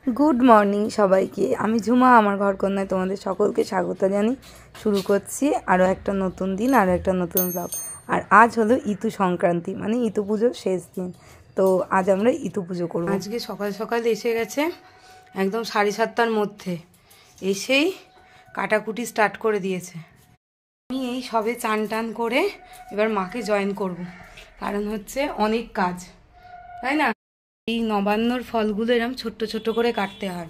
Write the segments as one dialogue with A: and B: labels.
A: Good morning সবাইকে। আমি ঝুমা, আমার ঘরকন্যায় তোমাদের সকলকে স্বাগত জানি। শুরু করছি আরও একটা নতুন দিন, আরও একটা নতুন ব্লগ। আর আজ হলো ইতু সংক্রান্তি, মানে ইতু পুজোর শেষ দিন। তো আজ আমরা ইতু পুজো করবো। আজকে সকাল সকাল এসে গেছে, একদম 7:30টার মধ্যে এসেই কাটাকুটি স্টার্ট করে দিয়েছে। আমি এই সবে চান টান করে এবার মাকে জয়েন করব, কারণ হচ্ছে অনেক কাজ, তাই না? এই নবান্নর ফলগুলো এরকম ছোট্ট ছোট্ট করে কাটতে হয়,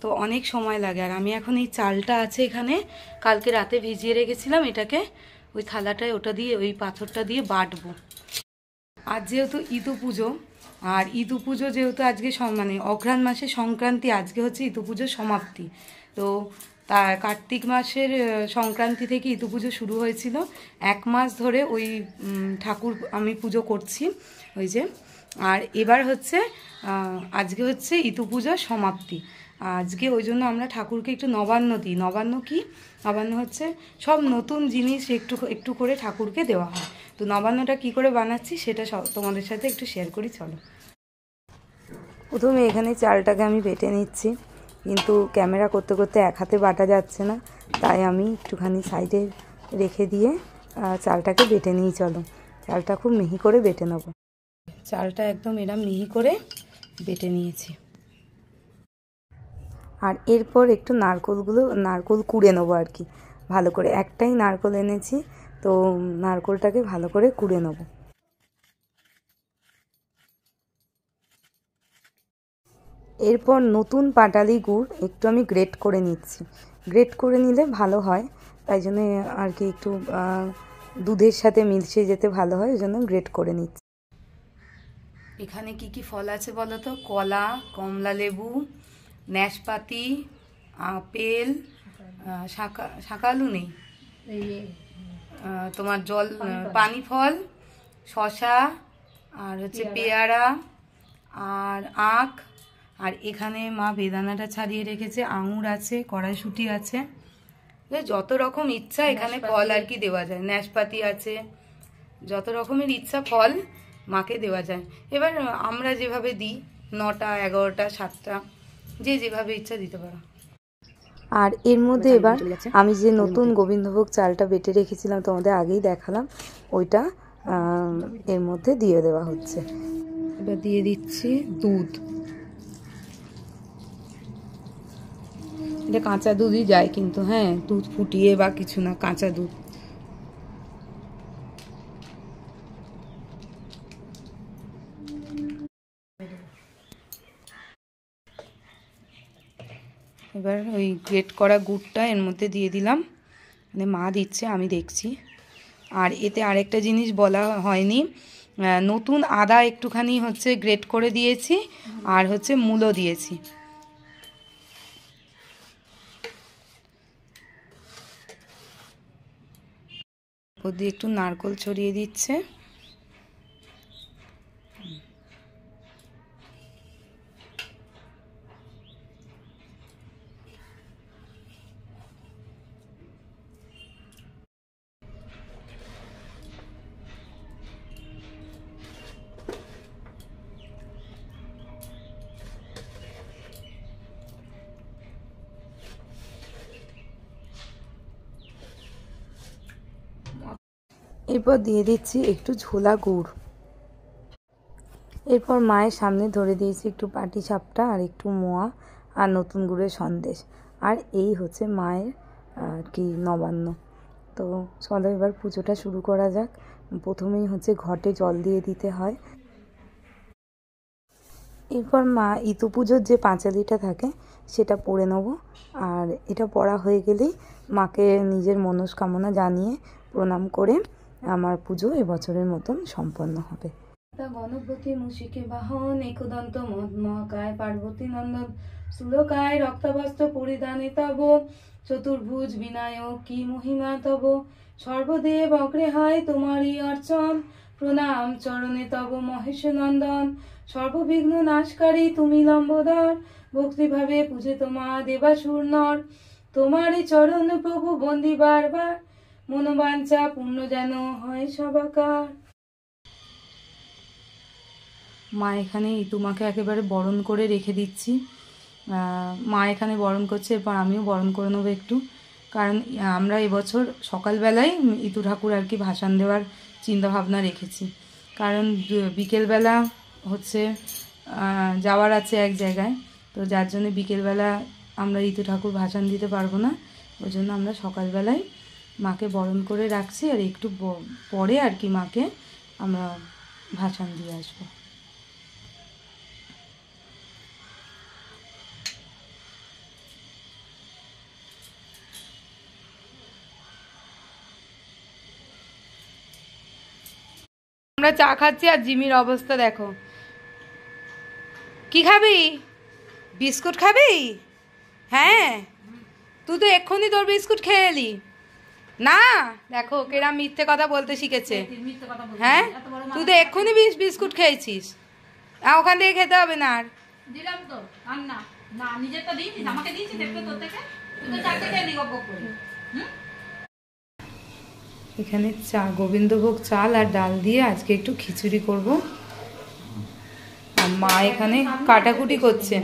A: তো অনেক সময় লাগে। আর আমি এখন এই চালটা আছে এখানে, কালকে রাতে ভিজিয়ে রেখেছিলাম, এটাকে ওই থালাটায় ওটা দিয়ে ওই পাথরটা দিয়ে বাটবো। আজ যেহেতু ইতু পুজো, আর ইতু পুজো যেহেতু আজকে মানে অঘ্রাণ মাসের সংক্রান্তি, আজকে হচ্ছে ইতু পুজোর সমাপ্তি। তো তা কার্তিক মাসের সংক্রান্তি থেকে ইতু পুজো শুরু হয়েছিল। 1 মাস ধরে ওই ঠাকুর আমি পুজো করছি, ওই যে। আর এবার হচ্ছে আজকে হচ্ছে ইতু পুজোর সমাপ্তি। আজকে ওই জন্য আমরা ঠাকুরকে একটু নবান্ন দিই। নবান্ন কি? নবান্ন হচ্ছে সব নতুন জিনিস একটু একটু করে ঠাকুরকে দেওয়া হয়। তো নবান্নটা কি করে বানাচ্ছি সেটা তোমাদের সাথে একটু শেয়ার করি, চলো। প্রথমে এখানে চালটাকে আমি বেটে নিচ্ছি, কিন্তু ক্যামেরা করতে করতে এক হাতে বাটা যাচ্ছে না, তাই আমি একটুখানি সাইডে রেখে দিয়ে চালটাকে বেটে নিই। চলো, চালটা খুব মিহি করে বেটে নেবো। চালটা একদম এরম মিহি করে বেটে নিয়েছি। আর এরপর একটু নারকোল কুড়ে নেবো আর কি, ভালো করে। একটাই নারকোল এনেছি, তো নারকোলটাকে ভালো করে কুড়ে নেবো। এরপর নতুন পাটালি গুড় একটু আমি গ্রেট করে নিচ্ছি। গ্রেট করে নিলে ভালো হয়, তাই জন্য আর কি একটু দুধের সাথে মিশে যেতে ভালো হয়, ওই জন্য গ্রেট করে নিচ্ছি। এখানে কি কি ফল আছে বলো তো? কলা, কমলা লেবু, নাশপাতি, আপেল, শাকালু নেই, তোমার পানি ফল, শশা, আর হচ্ছে পেয়ারা, আর আখ, আর এখানে মা বেদানাটা ছাড়িয়ে রেখেছে, আঙুর আছে, কড়াইশুঁটি আছে, যত রকম ইচ্ছা এখানে ফল আর কি দেওয়া যায়। নাশপাতি আছে, যত রকমের ইচ্ছা ফল মাকে দেওয়া যায়। এবার আমরা যেভাবে দিই, 9টা, 11টা, 7টা, যে যেভাবে ইচ্ছা দিতে পারো। আর এর মধ্যে এবার আমি যে নতুন গোবিন্দভোগ চালটা বেটে রেখেছিলাম, তোমাদের আগেই দেখালাম, ওইটা এর মধ্যে দিয়ে দেওয়া হচ্ছে। এবার দিয়ে দিচ্ছি দুধ। এটা কাঁচা দুধই যায় কিন্তু, হ্যাঁ, দুধ ফুটিয়ে বা কিছু না, কাঁচা দুধ। এবার ওই গ্রেট করা গুড়টা এর মধ্যে দিয়ে দিলাম, মানে মা দিচ্ছে, আমি দেখছি। আর এতে আরেকটা জিনিস বলা হয়নি, নতুন আদা একটুখানি হচ্ছে গ্রেট করে দিয়েছি, আর হচ্ছে মূলো দিয়েছি। ওপর দিয়ে একটু নারকোল ছড়িয়ে দিচ্ছে। এরপর দিয়ে দিচ্ছি একটু ঝোলা গুড়। এরপর মায়ের সামনে ধরে দিয়েছি একটু পাটিসাপটা আর একটু মোয়া আর নতুন গুড়ের সন্দেশ। আর এই হচ্ছে মায়ের আর কি নবান্ন। তো চলো এবার পুজোটা শুরু করা যাক। প্রথমেই হচ্ছে ঘটে জল দিয়ে দিতে হয়। এরপর মা ইতু পুজোর যে পাঁচালিটা থাকে সেটা পড়ে নেব। আর এটা পড়া হয়ে গেলেই মাকে নিজের মনস্কামনা জানিয়ে প্রণাম করে আমার পুজো এবছরের মতন সম্পন্ন হবে। গণপতি মুশিকে বাহন, একদন্ত মহাকায় পার্বতী নন্দন, স্থূলকায় রক্তাবস্ত্র পরিধানে তব, চতুর্ভুজ বিনায়ক কি মহিমা তব, সর্বদেব অগ্রে হয় তোমারই অর্চন, প্রণাম চরণে তব মহেশ নন্দন, সর্ববিঘ্ন নাশকারী তুমি লম্বোদর, ভক্তিভাবে পূজে তোমা দেবাসুর নর, তোমারই চরণ প্রভু বন্দি বারবার, মনোবাঞ্ছা পূর্ণ যেন হয় সবাকার। মা এখানে ইতুমাকে একেবারে বরণ করে রেখে দিচ্ছি। মা এখানে বরণ করছে, এরপর আমিও বরণ করে নেবো একটু, কারণ আমরা এবছর সকালবেলায় ইতু ঠাকুর আর কি ভাসান দেওয়ার চিন্তাভাবনা রেখেছি, কারণ বিকেলবেলা হচ্ছে যাওয়ার আছে এক জায়গায়, তো যার জন্য বিকেলবেলা আমরা ইতু ঠাকুর ভাসান দিতে পারবো না, ওই জন্য আমরা সকালবেলায় মাকে বরণ করে রাখছি, আর একটু পরে আর কি মাকে আমরা ভাসান দিয়ে আসবো। আমরা চা খাচ্ছি আর জিমির অবস্থা দেখো। কি খাবি? বিস্কুট খাবি? হ্যাঁ, তুই তো এক্ষুনি তোর বিস্কুট খেয়ে এলি না। দেখো কেরা মিথ্যে কথা বলতে শিখেছে। হ্যাঁ, তুই তো এক্ষুনি বিস্কুট খেয়েছিস, ওখান থেকে খেতে হবে না। আর
B: দিলাম তো, আর না না নিজেরটা দিয়েছিস, আমাকে দিয়েছিস একটু তোর থেকে, তুই তো চারটে খেয়ে নি গপ গপ করে।
A: এখানে গোবিন্দভোগ চাল আর ডাল দিয়ে আজকে একটু খিচুড়ি করব। আর মা এখানে কাটাকুটি করছে,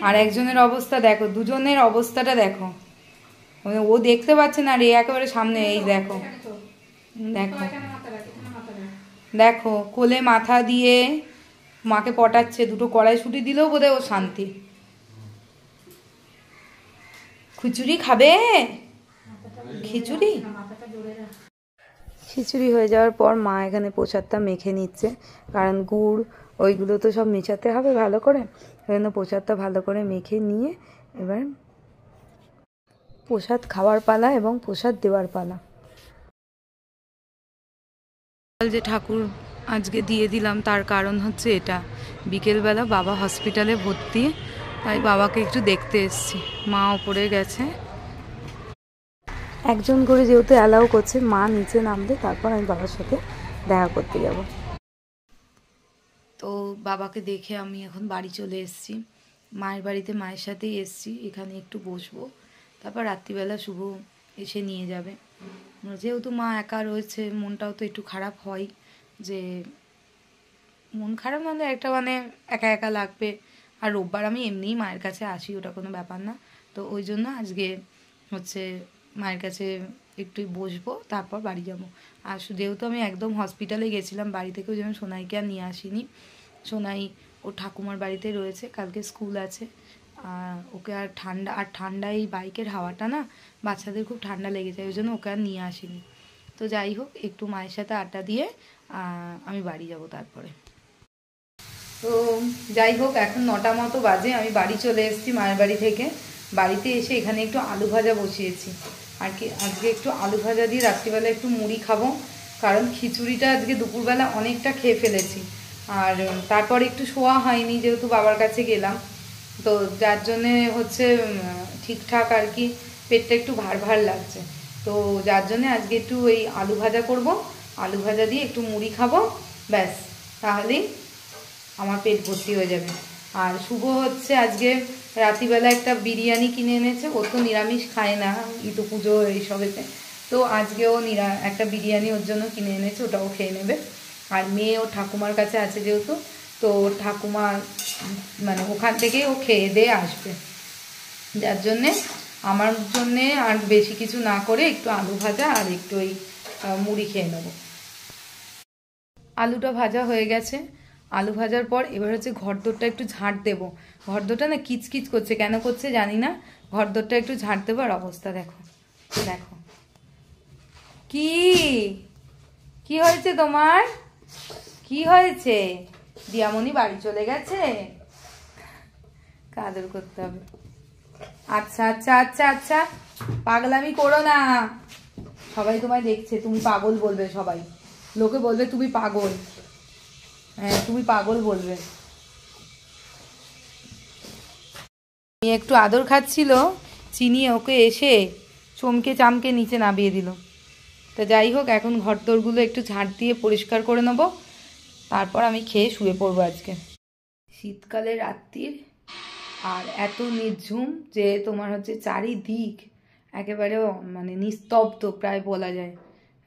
A: আর একজনের অবস্থা দেখো, দুজনের অবস্থাটা দেখো, ও দেখতে পাচ্ছে না, আর এ একেবারে সামনে। এই দেখো দেখো দেখো, কোলে মাথা দিয়ে মাকে পটাচ্ছে, দুটো কড়াইশুঁটি দিলেও বোধহয় ও শান্তি। খিচুড়ি খাবে? খিচুড়ি খিচুড়ি হয়ে যাওয়ার পর মা এখানে প্রসাদটা মেখে নিচ্ছে, কারণ গুড় ওইগুলো তো সব মেশাতে হবে ভালো করে, ওই জন্য প্রসাদটা ভালো করে মেখে নিয়ে এবার প্রসাদ খাওয়ার পালা এবং প্রসাদ দেওয়ার পালা। যে ঠাকুর আজকে দিয়ে দিলাম তার কারণ হচ্ছে এটা, বিকেলবেলা বাবা হসপিটালে ভর্তি, তাই বাবাকে একটু দেখতে এসেছি। মা ওপরে গেছে, একজন করে যেহেতু অ্যালাউ করছে, মা নিচে নামলে তারপর আমি বাবার সাথে দেখা করতে যাব। তো বাবাকে দেখে আমি এখন বাড়ি চলে এসেছি, মায়ের বাড়িতে মায়ের সাথেই এসেছি, এখানে একটু বসবো, তারপর রাত্রিবেলা শুভ এসে নিয়ে যাবে। যেহেতু মা একা রয়েছে, মনটাও তো একটু খারাপ হয়, যে মন খারাপ মানে একটা মানে একা একা লাগবে। আর রোববার আমি এমনিই মায়ের কাছে আসি, ওটা কোনো ব্যাপার না, তো ওই জন্য আজকে হচ্ছে মায়ের কাছে একটু বসবো, তারপর বাড়ি যাব। আর যেহেতু আমি একদম হসপিটালে গেছিলাম, বাড়ি থেকেও যেমন সোনাইকে আর নিয়ে আসিনি, সোনাই ও ঠাকুমার বাড়িতে রয়েছে, কালকে স্কুল আছে, ওকে আর ঠান্ডা এই বাইকের হাওয়াটা না, বাচ্চাদের খুব ঠান্ডা লেগে যায়, ওই জন্য ওকে আর নিয়ে আসিনি। তো যাই হোক, একটু মায়ের সাথে আড্ডা দিয়ে আমি বাড়ি যাব তারপরে। তো যাই হোক, এখন 9টা মতো বাজে, আমি বাড়ি চলে এসেছি মায়ের বাড়ি থেকে। বাড়িতে এসে এখানে একটু আলু ভাজা বসিয়েছি, আর কি আজকে একটু আলু ভাজা দিয়ে রাত্রিবেলা একটু মুড়ি খাবো, কারণ খিচুড়িটা আজকে দুপুরবেলা অনেকটা খেয়ে ফেলেছি, আর তারপর একটু শোয়া হয়নি যেহেতু বাবার কাছে গেলাম, তো যার জন্যে হচ্ছে ঠিকঠাক আর কি পেটটা একটু ভার ভার লাগছে, তো যার জন্যে আজকে একটু ওই আলু ভাজা করব, আলু ভাজা দিয়ে একটু মুড়ি খাবো, ব্যাস, তাহলেই আমার পেট ভর্তি হয়ে যাবে। আর শুভ হচ্ছে আজকে রাত্রিবেলা একটা বিরিয়ানি কিনে এনেছে, ও তো নিরামিষ খায় না ইতু পুজো এইসবেতে, তো আজকেও একটা বিরিয়ানি ওর জন্য কিনে এনেছে, ওটাও খেয়ে নেবে। আর মেয়ে ও ঠাকুমার কাছে আছে যেহেতু, তো ঠাকুমা মানে ওখান থেকে ও খেয়ে দিয়ে আসবে, যার জন্যে আমার জন্যে আর বেশি কিছু না করে একটু আলু ভাজা আর একটু ওই মুড়ি খেয়ে নেব। আলুটা ভাজা হয়ে গেছে, আলু ভাজার পর এবার হচ্ছে ঘরদোরটা একটু ঝাঁট দেবো, ঘরদোরটা না কিচকিচ করছে, কেন করছে জানি না, ঘরদোরটা একটু ঝাঁট দেবো। আর অবস্থা দেখো দেখো, কি কি হয়েছে তোমার, কি হয়েছে? দিয়ামণি বাড়ি চলে গেছে, কাদর করতে হবে। আচ্ছা আচ্ছা আচ্ছা আচ্ছা, পাগলামি করো না, সবাই তোমায় দেখছে, তুমি পাগল বলবে, সবাই লোকে বলবে তুমি পাগল, হ্যাঁ তুমি পাগল বলবে। আমি একটু আদর খাচ্ছিল, চিনি ওকে এসে চমকে চামকে নিচে নামিয়ে দিল। তা যাই হোক, এখন ঘরদোরগুলো একটু ঝাঁট দিয়ে পরিষ্কার করে নেব, তারপর আমি খেয়ে শুয়ে পড়বো। আজকে শীতকালে রাত্রির আর এত নির্ঝুম যে তোমার হচ্ছে চারিদিক একেবারে মানে নিস্তব্ধ প্রায় বলা যায়,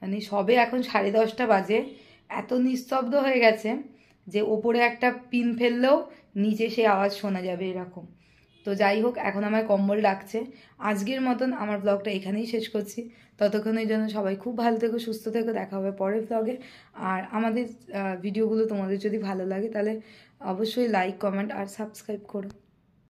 A: মানে সবে এখন 10:30 বাজে, এত নিস্তব্ধ হয়ে গেছে যে ওপরে একটা পিন ফেললেও নিচে সে আওয়াজ শোনা যাবে এরকম। তো তো যাই হোক, এখন আমার কম্বল ডাকছে। আজকের মতন আমার ব্লগটা এখানেই শেষ করছি। ততক্ষণের জন্য সবাই খুব ভালো থেকো, সুস্থ থেকো। দেখা হবে পরের ব্লগে। আর আমাদের ভিডিওগুলো তোমাদের যদি ভালো লাগে তাহলে অবশ্যই লাইক, কমেন্ট আর সাবস্ক্রাইব করো।